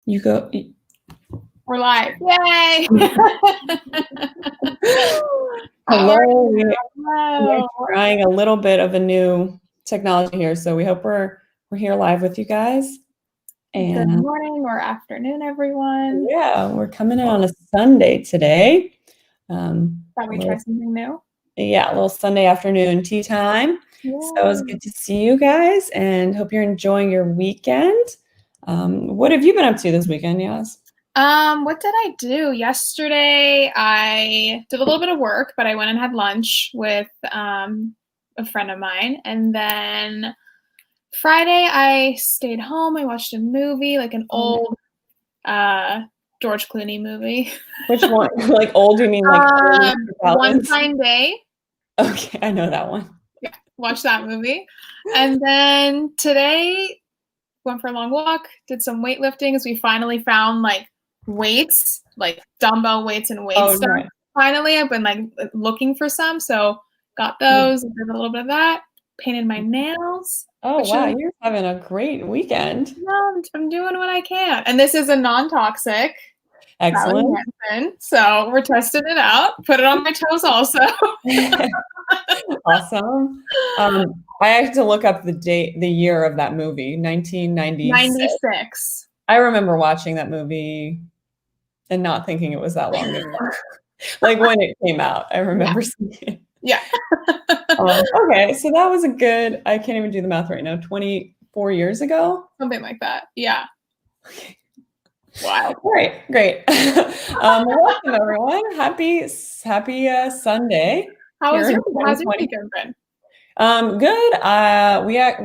You go. We're live. Yay! Hello. We're trying a little bit of a new technology here, so we hope we're here live with you guys. And good morning or afternoon, everyone. Yeah, we're coming in on a Sunday today. Thought we'd try something new. Yeah, a little Sunday afternoon tea time. Yeah. So it's good to see you guys, and hope you're enjoying your weekend. What have you been up to this weekend, Yas? What did I do? Yesterday, I did a little bit of work, but I went and had lunch with a friend of mine. And then Friday, I stayed home. I watched a movie, like an old George Clooney movie. Which one? Like old? You mean like One Fine Day? Okay, I know that one. Yeah, watched that movie. And then today, went for a long walk, did some weightlifting as we finally found like weights, like dumbbell weights and weights. Oh, right. Finally, I've been like looking for some, so got those, did a little bit of that, painted my nails. Oh, wow, you're having a great weekend. No, I'm doing what I can. And this is a non-toxic. Excellent. So we're testing it out. Put it on my toes also. Awesome. I had to look up the year of that movie, 1996. 96. I remember watching that movie and not thinking it was that long ago. Like when it came out, I remember seeing it. Yeah. Okay, so that was I can't even do the math right now, 24 years ago? Something like that, yeah. Okay. Wow. Great. Welcome everyone. Happy Sunday. How's your weekend been? Good.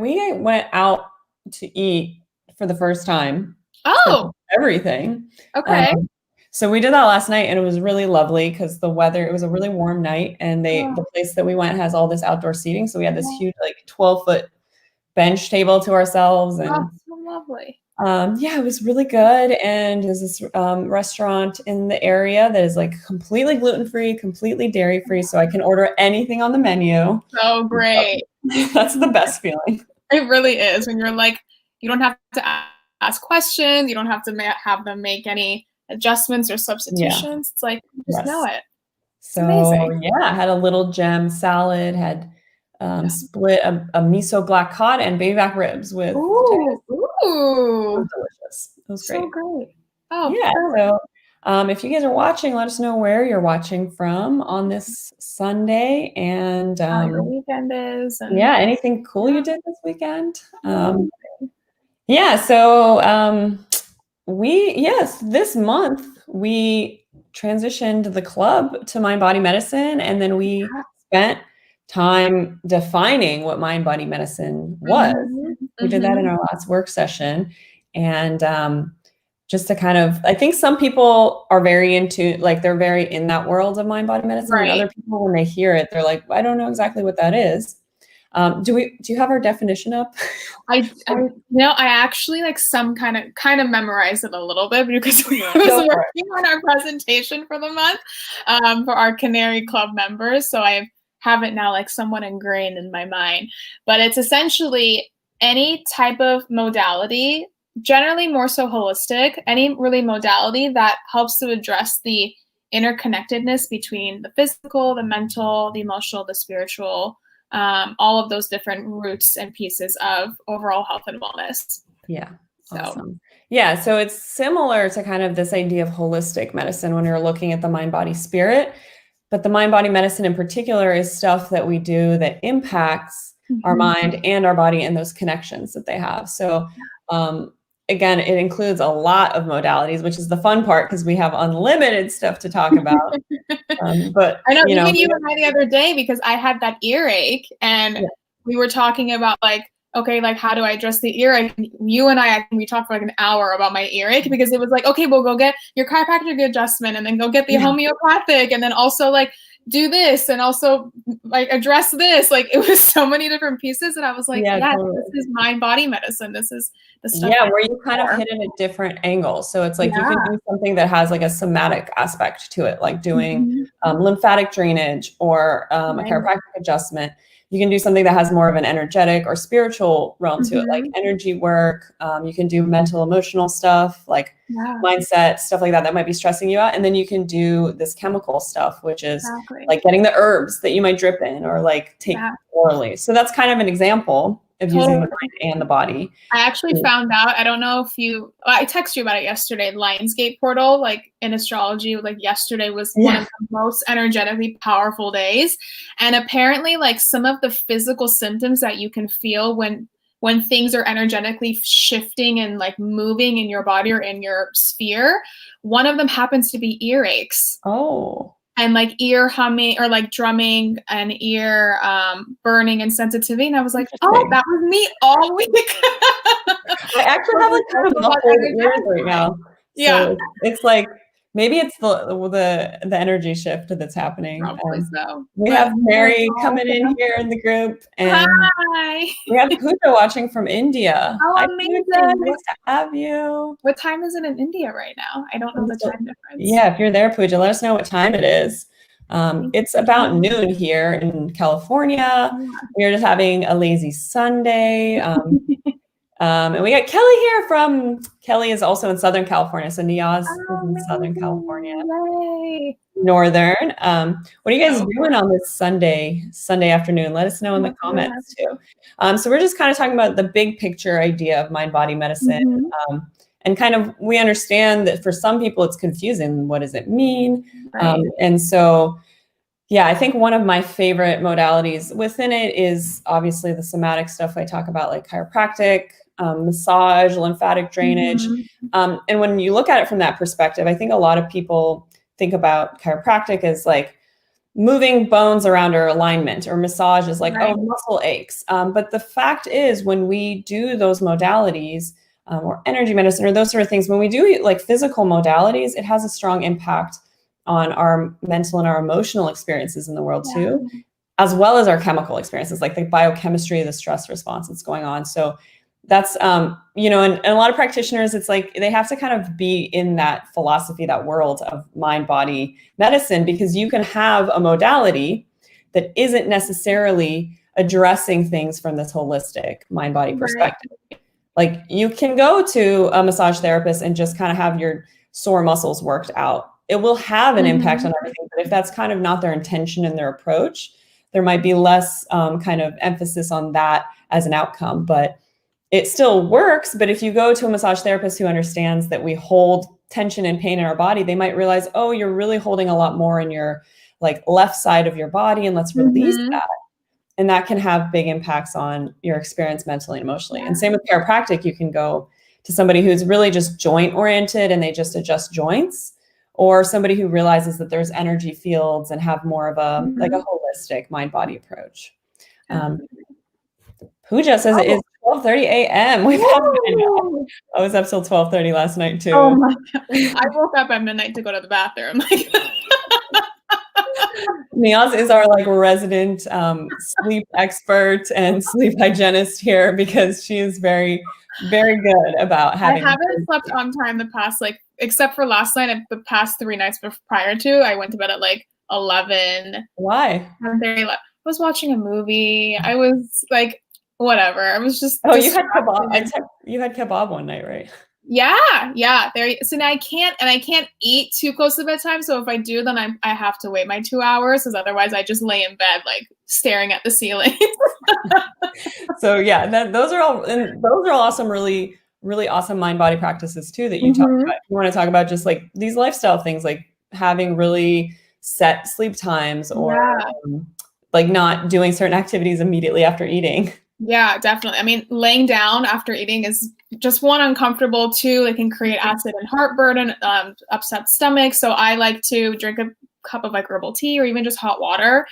We went out to eat for the first time. Oh. Everything. Okay. So we did that last night, and it was really lovely because the weather, it was a really warm night, and the place that we went has all this outdoor seating. So we had this huge, like 12-foot bench table to ourselves. And so lovely. Yeah, it was really good. And there's this restaurant in the area that is like completely gluten-free, completely dairy-free. So I can order anything on the menu. So great. That's the best feeling. It really is. When you're like, you don't have to ask questions. You don't have to have them make any adjustments or substitutions. Yeah. It's like, you just know it. It's amazing. Yeah, I had a little gem salad, had split a miso black cod and baby back ribs with Ooh. Delicious. It was great. So great. Oh, yeah. So if you guys are watching, let us know where you're watching from on this Sunday, and how your weekend is. And anything cool you did this weekend. So this month we transitioned the club to MindBody Medicine, and then we spent time defining what MindBody Medicine was. We did that in our last work session. And just to kind of, I think some people are very into, like, they're very in that world of MindBody Medicine. Right. And other people, when they hear it, they're like, I don't know exactly what that is. Do you have our definition up? I actually like some kind of memorized it a little bit because we was working on our presentation for the month for our Canary Club members. So I have it now like somewhat ingrained in my mind. But it's essentially any type of modality, generally more so holistic, any really modality that helps to address the interconnectedness between the physical, the mental, the emotional, the spiritual, all of those different roots and pieces of overall health and wellness. Yeah. Awesome. Yeah. So it's similar to kind of this idea of holistic medicine when you're looking at the mind, body, spirit. But the MindBody Medicine in particular is stuff that we do that impacts our mind and our body and those connections that they have. So again, it includes a lot of modalities, which is the fun part because we have unlimited stuff to talk about. But I know, even you and I the other day, because I had that earache and we were talking about like, okay, like how do I address the earache? You and I we talked for like an hour about my earache because it was like, okay, well, go get your chiropractic adjustment and then go get the homeopathic and then also like do this and also like address this. Like it was so many different pieces and I was like, totally. This is MindBody Medicine. This is the stuff. Yeah, where you kind of hit it at different angles. So it's like you can do something that has like a somatic aspect to it, like doing lymphatic drainage or a chiropractic adjustment. You can do something that has more of an energetic or spiritual realm to it, like energy work. You can do mental, emotional stuff, like mindset, stuff like that might be stressing you out. And then you can do this chemical stuff, which is Exactly. like getting the herbs that you might drip in or like take orally. So that's kind of an example of using the mind and the body. I actually found out, I don't know if I texted you about it yesterday, Lionsgate portal, like in astrology, like yesterday was one of the most energetically powerful days. And apparently like some of the physical symptoms that you can feel when things are energetically shifting and like moving in your body or in your sphere, one of them happens to be earaches. Oh. And like ear humming or like drumming and ear burning and sensitivity. And I was like, oh, that was me all week. I actually have like kind of muffled ears right now. So it's like, maybe it's the energy shift that's happening. Probably so. We have Mary coming in here in the group. And hi. We have Pooja watching from India. Oh, amazing. Nice to have you. What time is it in India right now? I don't know the time difference. Yeah, if you're there, Pooja, let us know what time it is. It's about noon here in California. We are just having a lazy Sunday. And we got Kelly here Kelly is also in Southern California. So Niaz is in Southern California. Yay. Northern. What are you guys doing on this Sunday afternoon? Let us know in the comments too. So we're just kind of talking about the big picture idea of mind-body medicine. And kind of, we understand that for some people it's confusing. What does it mean? And so, yeah, I think one of my favorite modalities within it is obviously the somatic stuff I talk about, like chiropractic, massage, lymphatic drainage. And when you look at it from that perspective, I think a lot of people think about chiropractic as like moving bones around or alignment, or massage is like, oh, muscle aches. But the fact is, when we do those modalities, or energy medicine or those sort of things, when we do like physical modalities, it has a strong impact on our mental and our emotional experiences in the world too, as well as our chemical experiences, like the biochemistry, the stress response that's going on. So that's, and a lot of practitioners, it's like they have to kind of be in that philosophy, that world of mind-body medicine, because you can have a modality that isn't necessarily addressing things from this holistic mind-body perspective. Like you can go to a massage therapist and just kind of have your sore muscles worked out. It will have an impact on everything, but if that's kind of not their intention and their approach, there might be less kind of emphasis on that as an outcome. But it still works. But if you go to a massage therapist who understands that we hold tension and pain in our body, they might realize, oh, you're really holding a lot more in your like left side of your body, and let's release that. And that can have big impacts on your experience mentally and emotionally. And same with chiropractic. You can go to somebody who's really just joint oriented and they just adjust joints, or somebody who realizes that there's energy fields and have more of a like a holistic mind-body approach. Pooja says it is 12:30 a.m. I was up till 12:30 last night too. Oh my God. I woke up at midnight to go to the bathroom. Niaz is our like resident sleep expert and sleep hygienist here, because she is very, very good about having. I haven't slept on time the past, like, except for last night. The past 3 nights prior to, I went to bed at like 11. Why? I was watching a movie. I was like, whatever. I was just. Oh, you had kebab. You had kebab one night, right? Yeah. So now I can't eat too close to bedtime. So if I do, then I have to wait my 2 hours, because otherwise I just lay in bed like staring at the ceiling. So yeah, those are all some really, really awesome mind-body practices too that you talk about. You want to talk about just like these lifestyle things, like having really set sleep times, or like not doing certain activities immediately after eating. Yeah, definitely. I mean, laying down after eating is just, one, uncomfortable. 2, it can create acid and heartburn, upset stomach. So I like to drink a cup of like herbal tea or even just hot water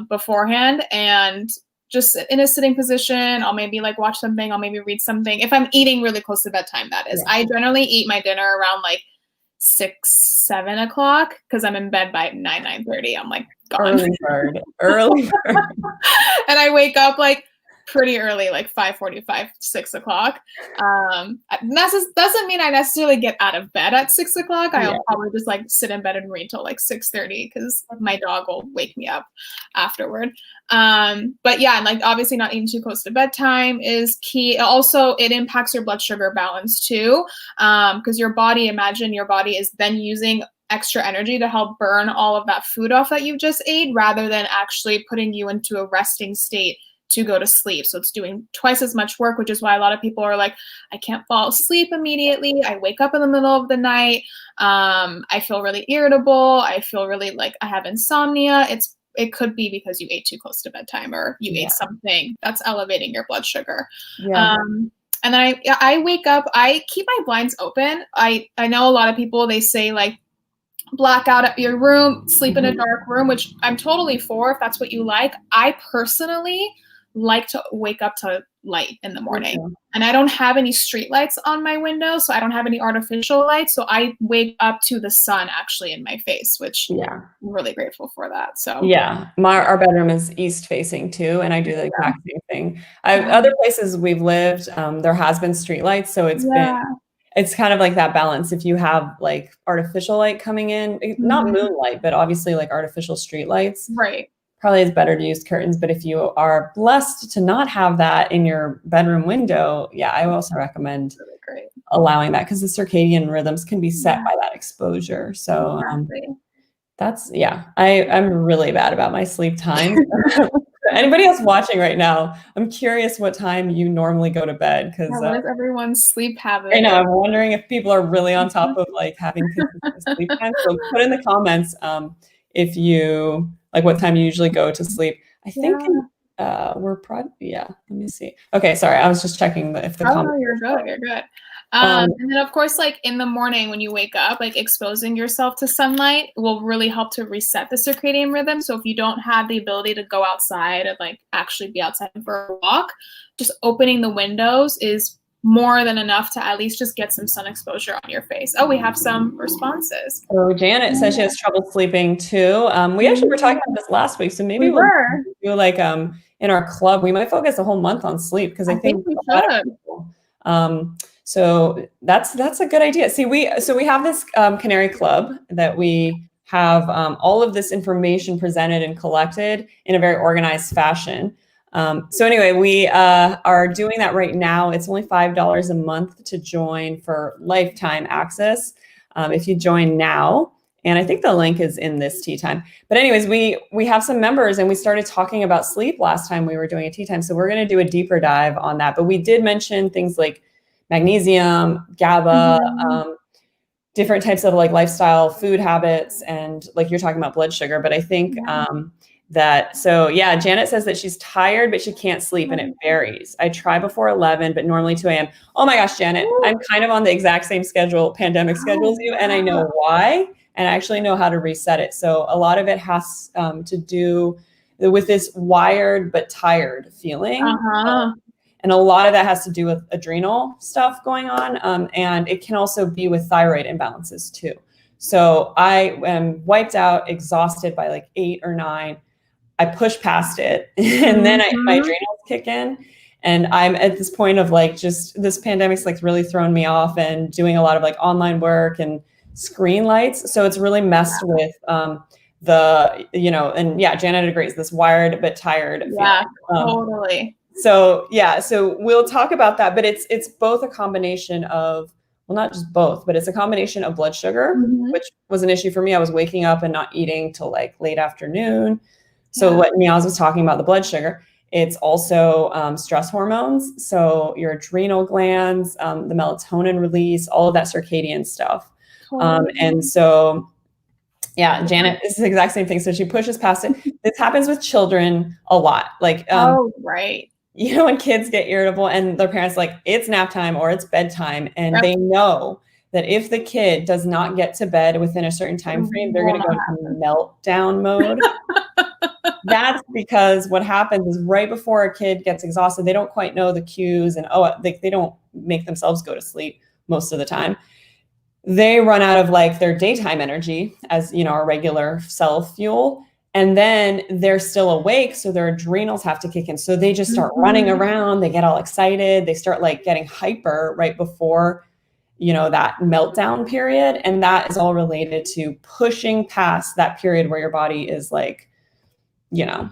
beforehand, and just in a sitting position. I'll maybe like watch something. I'll maybe read something. If I'm eating really close to bedtime, that is. I generally eat my dinner around like 6-7 o'clock, because I'm in bed by 9-9:30. I'm like gone. Early bird. And I wake up like pretty early, like 5:45, 6 o'clock. That doesn't mean I necessarily get out of bed at 6 o'clock. I'll probably just like sit in bed and read till like 6:30 because my dog will wake me up afterward. But yeah, like obviously not eating too close to bedtime is key. Also, it impacts your blood sugar balance too, because imagine your body is then using extra energy to help burn all of that food off that you just ate rather than actually putting you into a resting state to go to sleep. So it's doing twice as much work, which is why a lot of people are like, I can't fall asleep immediately. I wake up in the middle of the night. I feel really irritable. I feel really like I have insomnia. It could be because you ate too close to bedtime or you ate something that's elevating your blood sugar. And then I wake up, I keep my blinds open. I know a lot of people, they say like, black out your room, sleep in a dark room, which I'm totally for if that's what you like. I personally like to wake up to light in the morning. And I don't have any street lights on my window, so I don't have any artificial lights. So I wake up to the sun actually in my face, which I'm really grateful for that. So our bedroom is east facing too, and I do the exact same thing. Other places we've lived, there has been street lights, so it's kind of like that balance. If you have like artificial light coming in, not moonlight, but obviously like artificial street lights, probably it's better to use curtains. But if you are blessed to not have that in your bedroom window, I also recommend allowing that because the circadian rhythms can be set by that exposure. So I'm really bad about my sleep time. Anybody else watching right now, I'm curious what time you normally go to bed, because what is everyone's sleep habit? I know, I'm wondering if people are really on top of like having consistent sleep time. So put in the comments if you like what time you usually go to sleep. I think we're probably let me see. Okay, sorry, I was just checking if the comments. No, you're good. And then of course, like in the morning when you wake up, like exposing yourself to sunlight will really help to reset the circadian rhythm. So if you don't have the ability to go outside and like actually be outside for a walk, just opening the windows is more than enough to at least just get some sun exposure on your face. Oh, we have some responses. So Janet says she has trouble sleeping too. We actually were talking about this last week, so maybe we'll do like in our club, we might focus a whole month on sleep because I think we should. So that's a good idea. See, we have this Canary Club that we have all of this information presented and collected in a very organized fashion. So anyway, we are doing that right now. It's only $5 a month to join for lifetime access if you join now. And I think the link is in this tea time. But anyways, we have some members and we started talking about sleep last time we were doing a tea time. So we're going to do a deeper dive on that. But we did mention things like magnesium, GABA, different types of like lifestyle food habits, and like you're talking about blood sugar. But I think Janet says that she's tired, but she can't sleep and it varies. I try before 11, but normally 2 a.m. Oh my gosh, Janet, I'm kind of on the exact same pandemic schedule as you, and I know why, and I actually know how to reset it. So a lot of it has to do with this wired but tired feeling. And a lot of that has to do with adrenal stuff going on. And it can also be with thyroid imbalances too. So I am wiped out, exhausted by like 8 or 9. I push past it and then my adrenals kick in. And I'm at this point of like, just this pandemic's like really thrown me off and doing a lot of like online work and screen lights. So it's really messed with Janet agrees, this wired but tired feeling. Totally. So we'll talk about that, but it's both a combination of, well, not just both, but it's a combination of blood sugar, which was an issue for me. I was waking up and not eating till like late afternoon. So what Niaz was talking about, the blood sugar, it's also stress hormones. So your adrenal glands, the melatonin release, all of that circadian stuff. And so, Janet, it's the exact same thing. So she pushes past it. This happens with children a lot. Like, you know, when kids get irritable and their parents like, it's nap time or it's bedtime. And they know that if the kid does not get to bed within a certain time frame, they're going to go into meltdown mode. That's because what happens is right before a kid gets exhausted, they don't quite know the cues and they don't make themselves go to sleep most of the time. They run out of like their daytime energy as, you know, our regular cell fuel. And then they're still awake, so their adrenals have to kick in. So they just start running around, they get all excited, they start like getting hyper right before, that meltdown period. And that is all related to pushing past that period where your body is like, so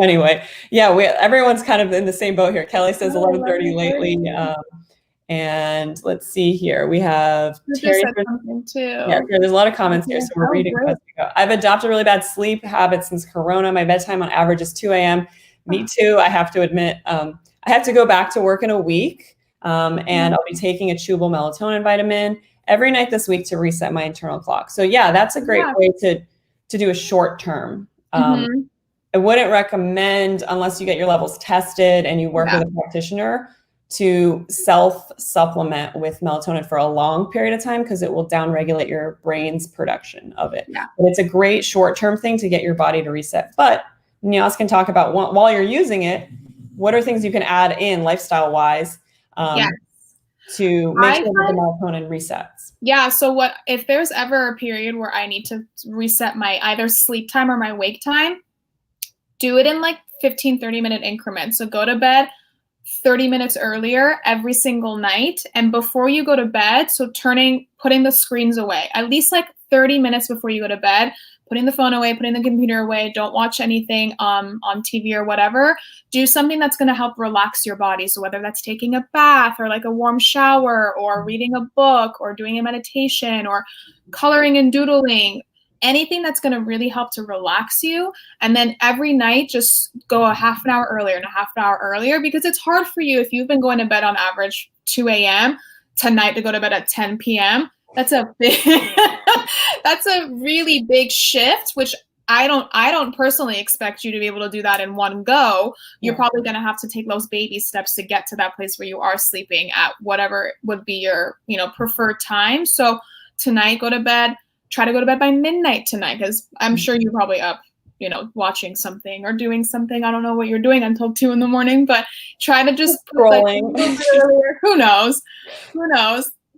anyway, everyone's kind of in the same boat here. Kelly says 11:30 lately. And let's see here. We have Terry. Too. Yeah, there's a lot of comments here, so we're reading as we go. I've adopted really bad sleep habits since Corona. My bedtime on average is 2 a.m. Me too. I have to admit, I have to go back to work in a week, and I'll be taking a chewable melatonin vitamin every night this week to reset my internal clock. So yeah, that's a great way to do a short term. I wouldn't recommend, unless you get your levels tested and you work with a practitioner, to self-supplement with melatonin for a long period of time, because it will downregulate your brain's production of it. Yeah. But it's a great short-term thing to get your body to reset. But Niels can talk about, while you're using it, what are things you can add in lifestyle-wise to make sure that the melatonin resets? Yeah. So if there's ever a period where I need to reset my either sleep time or my wake time, do it in like 15, 30-minute increments. So go to bed 30 minutes earlier every single night. And before you go to bed, so putting the screens away, at least like 30 minutes before you go to bed, putting the phone away, putting the computer away, don't watch anything on TV or whatever. Do something that's going to help relax your body. So whether that's taking a bath or like a warm shower or reading a book or doing a meditation or coloring and doodling, anything that's going to really help to relax you. And then every night, just go a half an hour earlier and a half an hour earlier, because it's hard for you if you've been going to bed on average 2 a.m. tonight to go to bed at 10 p.m. That's a really big shift, which I don't personally expect you to be able to do that in one go. You're probably going to have to take those baby steps to get to that place where you are sleeping at whatever would be your, preferred time. So tonight, try to go to bed by midnight tonight, because I'm sure you're probably up, watching something or doing something. I don't know what you're doing until 2 a.m, but try to just scrolling. Who knows?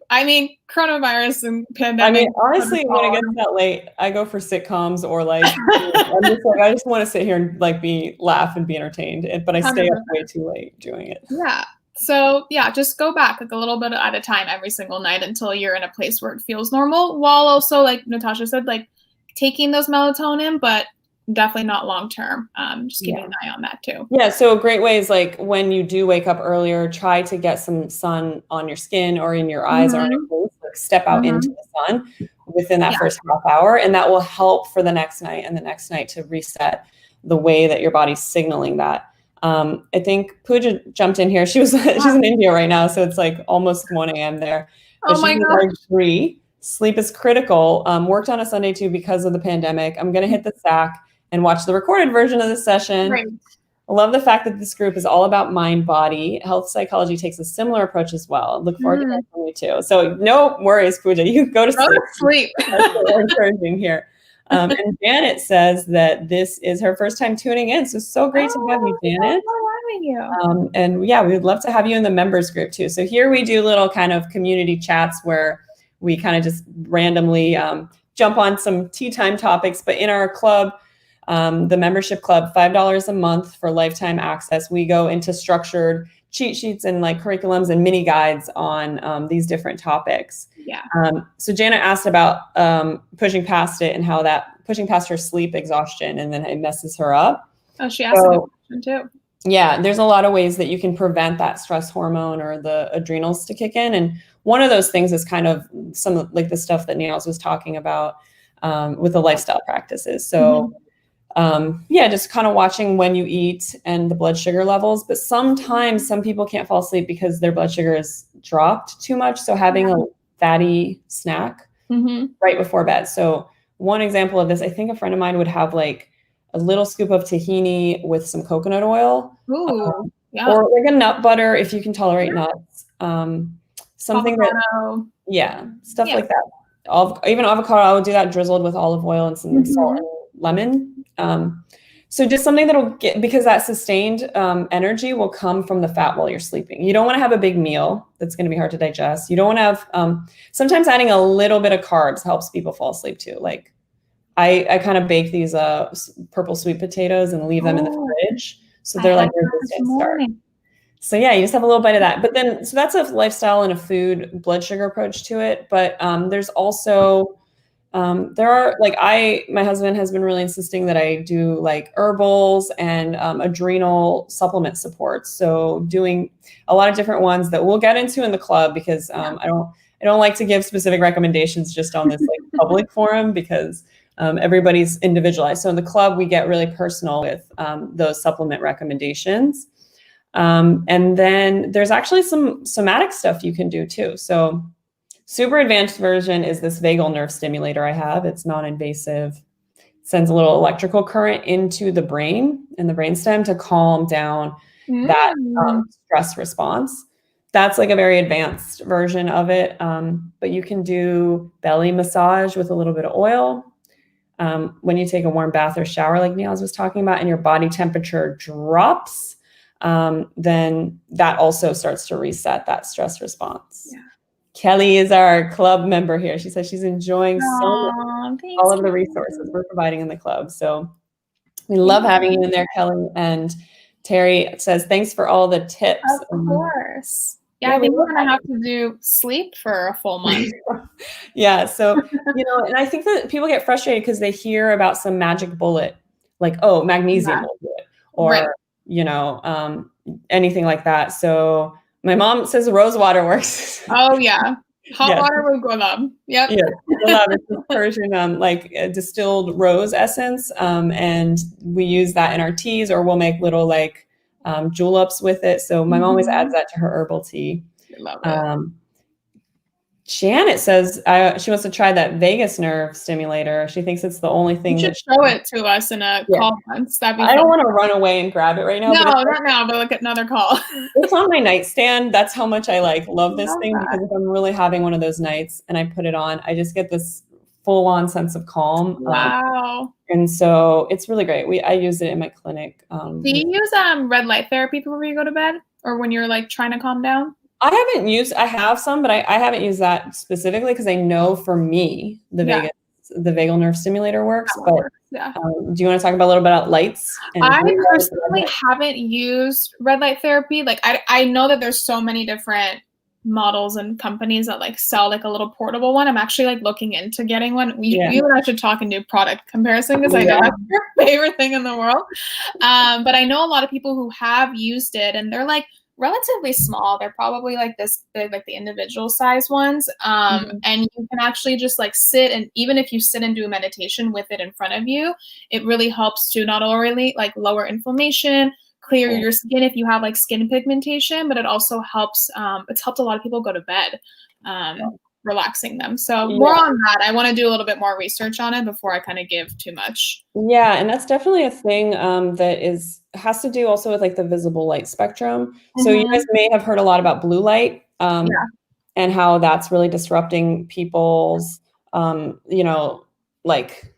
I mean, coronavirus and pandemic. I mean, honestly, when it gets that late, I go for sitcoms or like, I just want to sit here and like laugh and be entertained. But I stay up way too late doing it. Yeah. So just go back like a little bit at a time every single night until you're in a place where it feels normal, while also, like Natasha said, like taking those melatonin, but definitely not long term. Just keeping an eye on that too. Yeah. So a great way is like when you do wake up earlier, try to get some sun on your skin or in your eyes or on your face. Like step out into the sun within that first half hour, and that will help for the next night and the next night to reset the way that your body's signaling that. I think Pooja jumped in here. She's in India right now, so it's like almost 1 a.m. there. Oh my God. Sleep is critical. Worked on a Sunday too because of the pandemic. I'm going to hit the sack and watch the recorded version of the session. Right. I love the fact that this group is all about MindBody. Health psychology takes a similar approach as well. Look forward to hearing from you too. So no worries, Pooja. You can go to sleep. That's what we're encouraging here. And Janet says that this is her first time tuning in. So great to have you, Janet. And we would love to have you in the members group too. So here we do little kind of community chats where we kind of just randomly jump on some tea time topics. But in our club, the membership club, $5 a month for lifetime access, we go into structured cheat sheets and like curriculums and mini guides on these different topics. Yeah. So Janet asked about pushing past it and how that pushing past her sleep exhaustion and then it messes her up. Oh, she asked a good question too. Yeah, there's a lot of ways that you can prevent that stress hormone or the adrenals to kick in. And one of those things is kind of some like the stuff that Niels was talking about with the lifestyle practices. So just kind of watching when you eat and the blood sugar levels. But sometimes some people can't fall asleep because their blood sugar is dropped too much. So having a fatty snack right before bed. So one example of this, I think a friend of mine would have like a little scoop of tahini with some coconut oil. Or like a nut butter if you can tolerate nuts. Something avocado. Stuff like that. Even avocado, I would do that drizzled with olive oil and some salt and lemon. So just something that'll get, because that sustained energy will come from the fat while you're sleeping. You don't want to have a big meal that's going to be hard to digest. You don't want to have, sometimes adding a little bit of carbs helps people fall asleep too. Like I kind of bake these purple sweet potatoes and leave them in the fridge. So they're like resistant starch. So yeah, you just have a little bite of that. But then, so that's a lifestyle and a food blood sugar approach to it. But there's also, there are like, my husband has been really insisting that I do like herbals and adrenal supplement supports. So doing a lot of different ones that we'll get into in the club, because I don't like to give specific recommendations just on this like public forum, because everybody's individualized. So in the club, we get really personal with those supplement recommendations. And then there's actually some somatic stuff you can do too. So super advanced version is this vagal nerve stimulator I have. It's non-invasive, sends a little electrical current into the brain and the brainstem to calm down that stress response. That's like a very advanced version of it. But you can do belly massage with a little bit of oil. When you take a warm bath or shower, like Niaz was talking about, and your body temperature drops, then that also starts to reset that stress response. Yeah. Kelly is our club member here. She says she's enjoying all of the resources we're providing in the club. So we love having you in there, Kelly. And Terry says, thanks for all the tips. Of course. Yeah, I think we're going to have to do sleep for a full month. Yeah. So, and I think that people get frustrated because they hear about some magic bullet, like, oh, magnesium will do it, or, anything like that. So my mom says rose water works. Oh, yeah. Hot water with gulab. Yep. Yeah. Gulab is Persian, like distilled rose essence. And we use that in our teas, or we'll make little like juleps with it. So my mom always adds that to her herbal tea. I love it. Janet says she wants to try that vagus nerve stimulator. She thinks it's the only thing. You should show it to us in a call once. That'd be I don't want to run away and grab it right now. No, not now, but look at another call. It's on my nightstand. That's how much I love this thing, because if I'm really having one of those nights and I put it on, I just get this full-on sense of calm. Wow. And so it's really great. I use it in my clinic. Do you use red light therapy before you go to bed, or when you're like trying to calm down? I have some, but I haven't used that specifically, because I know for me, the vagal nerve stimulator works. But do you want to talk about a little bit about lights? I personally haven't used red light therapy. Like I know that there's so many different models and companies that like sell like a little portable one. I'm actually like looking into getting one. You and I should talk and do product comparison, because I know that's your favorite thing in the world. But I know a lot of people who have used it, and they're like relatively small. They're probably like this big, like the individual size ones. And you can actually just like sit, and even if you sit and do a meditation with it in front of you, it really helps to not only like lower inflammation, clear your skin if you have like skin pigmentation, but it also helps, it's helped a lot of people go to bed, relaxing them. So more on that. I want to do a little bit more research on it before I kind of give too much. Yeah. And that's definitely a thing that has to do also with like the visible light spectrum. So you guys may have heard a lot about blue light, and how that's really disrupting people's, like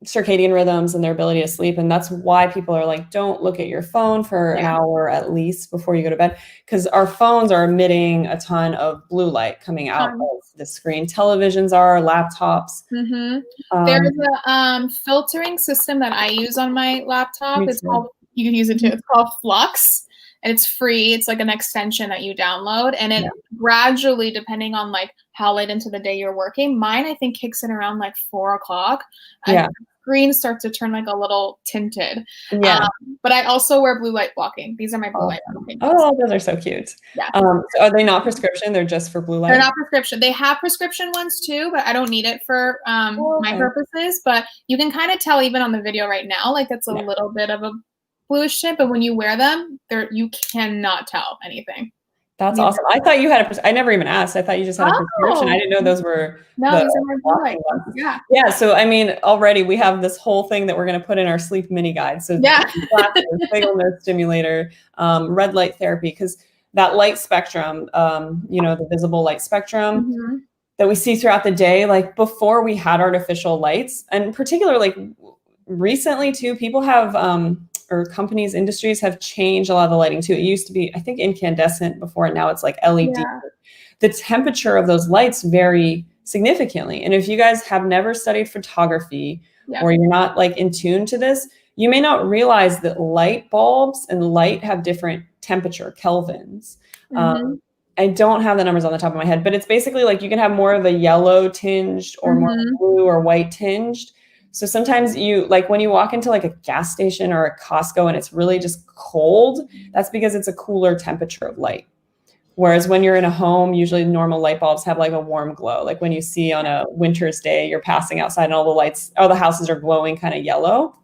circadian rhythms and their ability to sleep. And that's why people are like, don't look at your phone for an hour at least before you go to bed, because our phones are emitting a ton of blue light coming out of the screen. Televisions are, laptops. There's a filtering system that I use on my laptop. It's called, you can use it too. It's called Flux. And it's free. It's like an extension that you download, and it gradually, depending on like how late into the day you're working, mine I think kicks in around like 4 o'clock. And the screen starts to turn like a little tinted. But I also wear blue light blocking. These are my blue light blocking. Oh, those are so cute. Yeah. So are they not prescription? They're just for blue light? They're not prescription. They have prescription ones too, but I don't need it for my purposes. But you can kind of tell even on the video right now, like it's a little bit of a bluish tint, but when you wear them, you cannot tell anything. That's awesome. I thought you had I never even asked. I thought you just had a prescription. I didn't know those were these are my blue light ones. Yeah. So I mean, already we have this whole thing that we're going to put in our sleep mini guide. So vagal nerve stimulator, red light therapy, because that light spectrum, the visible light spectrum that we see throughout the day, like before we had artificial lights, and particularly like recently too, people have or companies, industries have changed a lot of the lighting too. It used to be, I think, incandescent before, and now it's like LED. The temperature of those lights vary significantly. And if you guys have never studied photography or you're not like in tune to this, you may not realize that light bulbs and light have different temperature, kelvins. I don't have the numbers on the top of my head, but it's basically like you can have more of a yellow tinged or more blue or white tinged. So sometimes you, like when you walk into like a gas station or a Costco and it's really just cold, that's because it's a cooler temperature of light. Whereas when you're in a home, usually normal light bulbs have like a warm glow. Like when you see on a winter's day, you're passing outside and all the lights, all the houses are glowing kind of yellow.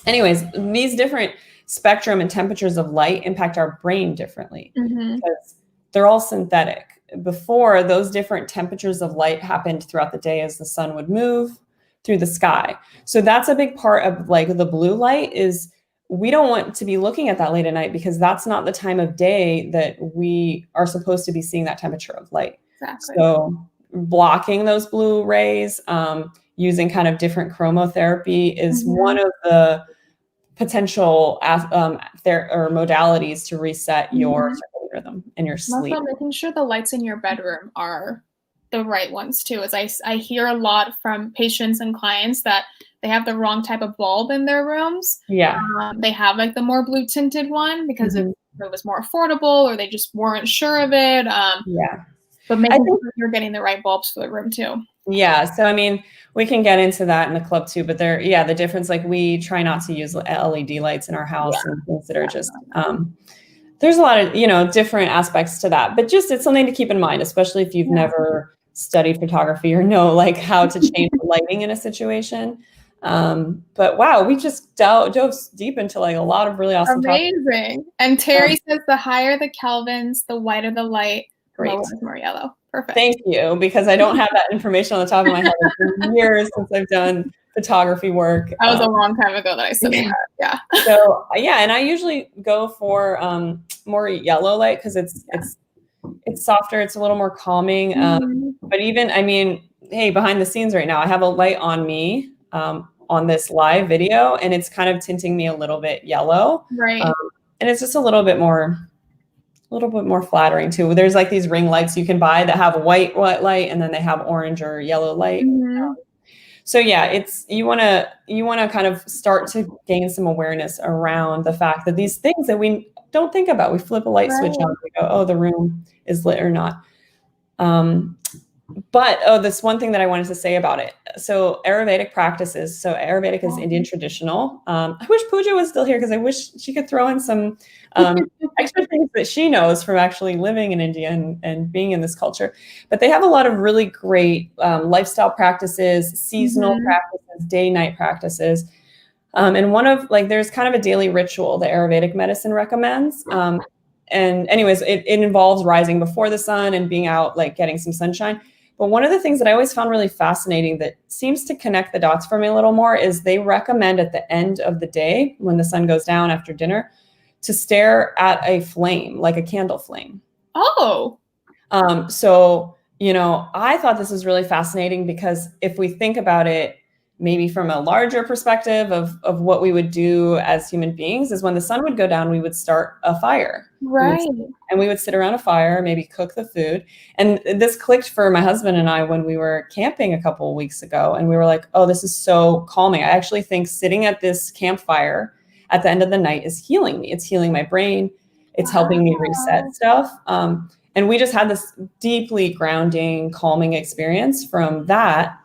Anyways, these different spectrum and temperatures of light impact our brain differently because they're all synthetic. Before, those different temperatures of light happened throughout the day as the sun would move through the sky. So that's a big part of like the blue light is we don't want to be looking at that late at night because that's not the time of day that we are supposed to be seeing that temperature of light. Exactly. So blocking those blue rays, using kind of different chromotherapy is one of the potential or modalities to reset your circadian rhythm and your sleep. Also making sure the lights in your bedroom are the right ones too. As I hear a lot from patients and clients that they have the wrong type of bulb in their rooms. Yeah. They have like the more blue tinted one because it was more affordable or they just weren't sure of it. But making sure you're getting the right bulbs for the room too. Yeah. So, I mean, we can get into that in the club too, but the difference, like we try not to use LED lights in our house and things that are just, there's a lot of, different aspects to that, but just, it's something to keep in mind, especially if you've never studied photography or know like how to change the lighting in a situation. But wow, we just dove deep into like a lot of really awesome Amazing. topics. And Terry says the higher the kelvins, the whiter the light, great. Lower is more yellow. Perfect. Thank you, because I don't have that information on the top of my head. It's been years since I've done photography work. That was a long time ago that I studied that. Yeah. So and I usually go for more yellow light because it's softer, it's a little more calming. But even, I mean, hey, behind the scenes right now, I have a light on me on this live video, and it's kind of tinting me a little bit yellow. Right. And it's just a little bit more flattering too. There's like these ring lights you can buy that have white light, and then they have orange or yellow light. So yeah, it's you want to kind of start to gain some awareness around the fact that these things that we don't think about, we flip a light switch on, we go, oh, the room is lit or not. But this one thing that I wanted to say about it. So Ayurvedic practices. So Ayurvedic is Indian traditional. I wish Pooja was still here because I wish she could throw in some extra things that she knows from actually living in India and being in this culture. But they have a lot of really great lifestyle practices, seasonal practices, day-night practices. And one of there's kind of a daily ritual that Ayurvedic medicine recommends. And anyways, it involves rising before the sun and being out, like getting some sunshine. But one of the things that I always found really fascinating that seems to connect the dots for me a little more is they recommend at the end of the day, when the sun goes down after dinner, to stare at a flame, like a candle flame. Oh. So, I thought this was really fascinating because if we think about it, maybe from a larger perspective of what we would do as human beings is when the sun would go down, we would start a fire. Right. And we would sit around a fire, maybe cook the food. And this clicked for my husband and I when we were camping a couple of weeks ago. And we were like, oh, this is so calming. I actually think sitting at this campfire at the end of the night is healing me. It's healing my brain. It's helping me reset stuff. And we just had this deeply grounding, calming experience from that.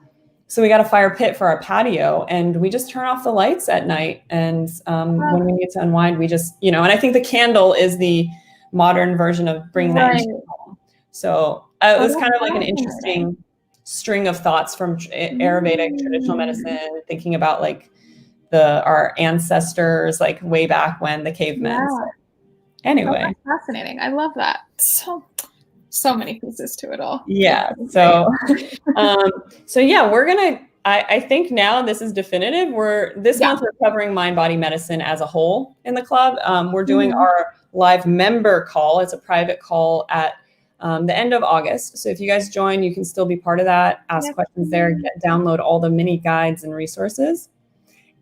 So we got a fire pit for our patio, and we just turn off the lights at night. And when we need to unwind, we just, and I think the candle is the modern version of bringing that into the home. So it was kind of like an interesting string of thoughts from Ayurvedic traditional medicine, thinking about like our ancestors, like way back when, the cavemen. Yeah. So, anyway. Oh, that's fascinating. I love that. So many pieces to it all. Yeah. So, we're going to, I think now this is definitive. This month we're covering mind-body medicine as a whole in the club. We're doing our live member call. It's a private call at the end of August. So if you guys join, you can still be part of that, ask questions there, download all the mini guides and resources.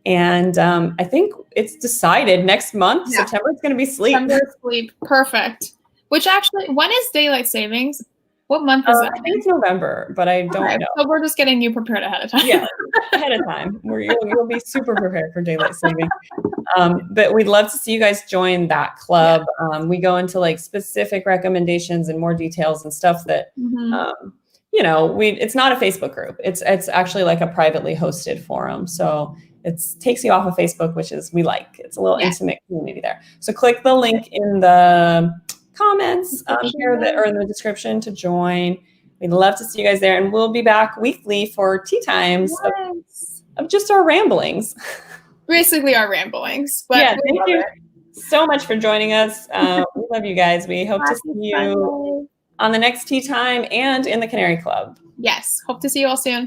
And I think it's decided next month, September, it's going to be sleep. September sleep. Perfect. Which actually, when is daylight savings? What month is that? I think it's November, but I don't know. So we're just getting you prepared ahead of time. Yeah. ahead of time. You'll be super prepared for daylight saving. But we'd love to see you guys join that club. Yeah. We go into like specific recommendations and more details and stuff that, you know, it's not a Facebook group. It's actually like a privately hosted forum. So it takes you off of Facebook, which is we like. It's a little intimate community there. So click the link in the comments here or in the description to join. We'd love to see you guys there, and we'll be back weekly for tea times of just our ramblings. Basically our ramblings. But yeah, thank you so much for joining us. We love you guys. We hope to see you on the next tea time and in the Canary Club. Yes, hope to see you all soon.